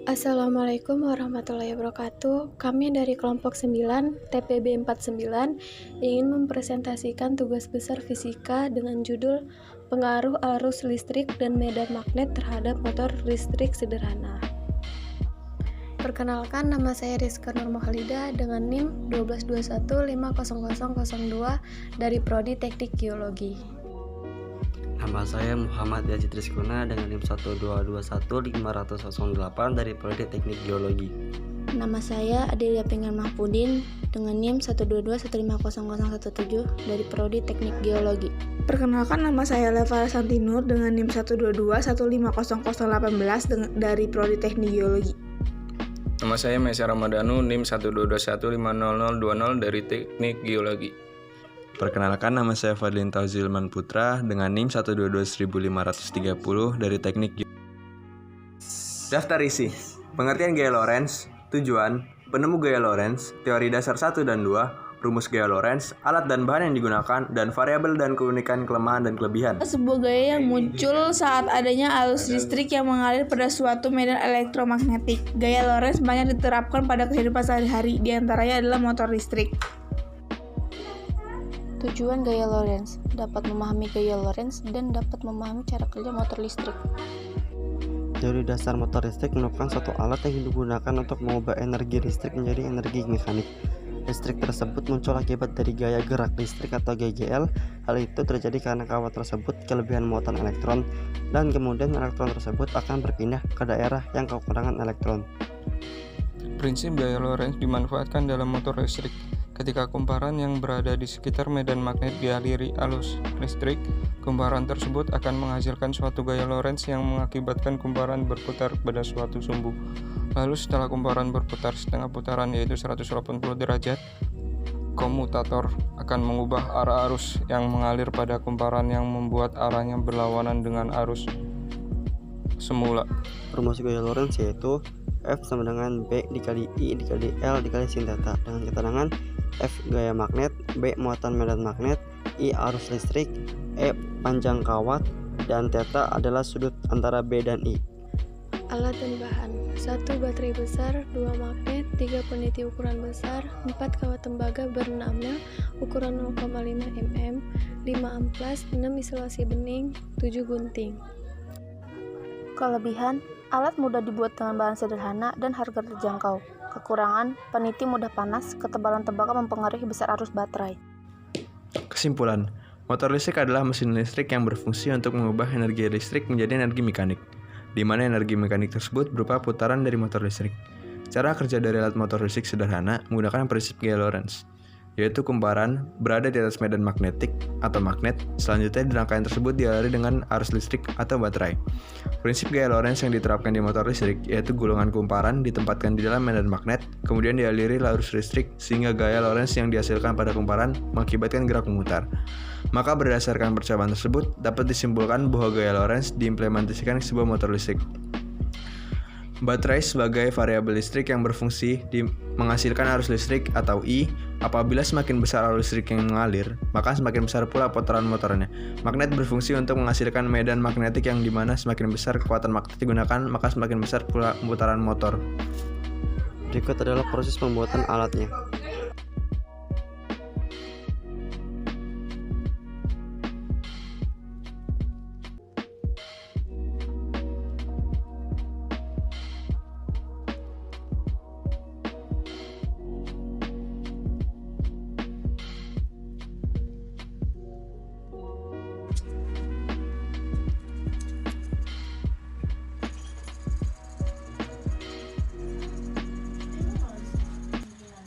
Assalamualaikum warahmatullahi wabarakatuh. Kami dari kelompok 9 TPB 49 ingin mempresentasikan tugas besar fisika dengan judul Pengaruh arus listrik dan medan magnet terhadap motor listrik sederhana. Perkenalkan, nama saya Rizka Nurma Khalida dengan NIM 122150002 dari Prodi Teknik Geologi. Nama saya Muhammad Yazid Rizkuna dengan NIM 122150008 dari Prodi Teknik Geologi. Nama saya Adelia Pingan Mahpudin dengan NIM 122150017 dari Prodi Teknik Geologi. Perkenalkan, nama saya Leva Santinur dengan NIM 122150018 dari Prodi Teknik Geologi. Nama saya Mesa Ramadhanu, NIM 122150020 dari Teknik Geologi. Perkenalkan, nama saya Fadlin Tauzilman Putra dengan NIM 1221530 dari Teknik Geologi. Daftar isi: pengertian gaya Lorentz, tujuan, penemu gaya Lorentz, teori dasar 1 dan 2, rumus gaya Lorentz, alat dan bahan yang digunakan, dan variabel dan keunikan kelemahan dan kelebihan. Sebuah gaya yang muncul saat adanya arus listrik yang mengalir pada suatu medan elektromagnetik. Gaya Lorentz banyak diterapkan pada kehidupan sehari-hari, di antaranya adalah motor listrik. Tujuan gaya Lorentz dapat memahami gaya Lorentz dan dapat memahami cara kerja motor listrik. Teori dasar motor listrik merupakan suatu alat yang digunakan untuk mengubah energi listrik menjadi energi mekanik. Listrik tersebut muncul akibat dari gaya gerak listrik atau GGL. Hal itu terjadi karena kawat tersebut kelebihan muatan elektron, dan kemudian elektron tersebut akan berpindah ke daerah yang kekurangan elektron. Prinsip gaya Lorentz dimanfaatkan dalam motor listrik. Ketika kumparan yang berada di sekitar medan magnet dialiri arus listrik, kumparan tersebut akan menghasilkan suatu gaya Lorentz yang mengakibatkan kumparan berputar pada suatu sumbu. Lalu setelah kumparan berputar setengah putaran, yaitu 180 derajat, komutator akan mengubah arah arus yang mengalir pada kumparan yang membuat arahnya berlawanan dengan arus semula. Rumus gaya Lorentz yaitu F sama dengan B dikali I dikali L dikali sin theta, dengan keterangan F gaya magnet, B muatan medan magnet, I arus listrik, E panjang kawat, dan theta adalah sudut antara B dan I. Alat dan bahan: 1 baterai besar, 2 magnet, 3 peniti ukuran besar, 4 kawat tembaga ber-6 mil ukuran 0,5 mm, 5 amplas, 6 isolasi bening, 7 gunting. Kelebihan: alat mudah dibuat dengan bahan sederhana dan harga terjangkau. Kekurangan: peniti mudah panas, ketebalan tembaga mempengaruhi besar arus baterai. Kesimpulan, motor listrik adalah mesin listrik yang berfungsi untuk mengubah energi listrik menjadi energi mekanik, di mana energi mekanik tersebut berupa putaran dari motor listrik. Cara kerja dari alat motor listrik sederhana menggunakan prinsip gaya Lorentz, yaitu kumparan berada di atas medan magnetik atau magnet. Selanjutnya di rangkaian tersebut dialiri dengan arus listrik atau baterai. Prinsip gaya Lorentz yang diterapkan di motor listrik yaitu gulungan kumparan ditempatkan di dalam medan magnet, kemudian dialiri arus listrik sehingga gaya Lorentz yang dihasilkan pada kumparan mengakibatkan gerak memutar. Maka berdasarkan percobaan tersebut dapat disimpulkan bahwa gaya Lorentz diimplementasikan ke sebuah motor listrik. Baterai sebagai variabel listrik yang berfungsi menghasilkan arus listrik atau I. Apabila semakin besar arus listrik yang mengalir, maka semakin besar pula putaran motornya. Magnet berfungsi untuk menghasilkan medan magnetik yang dimana semakin besar kekuatan magnet digunakan, maka semakin besar pula putaran motor. Berikut adalah proses pembuatan alatnya.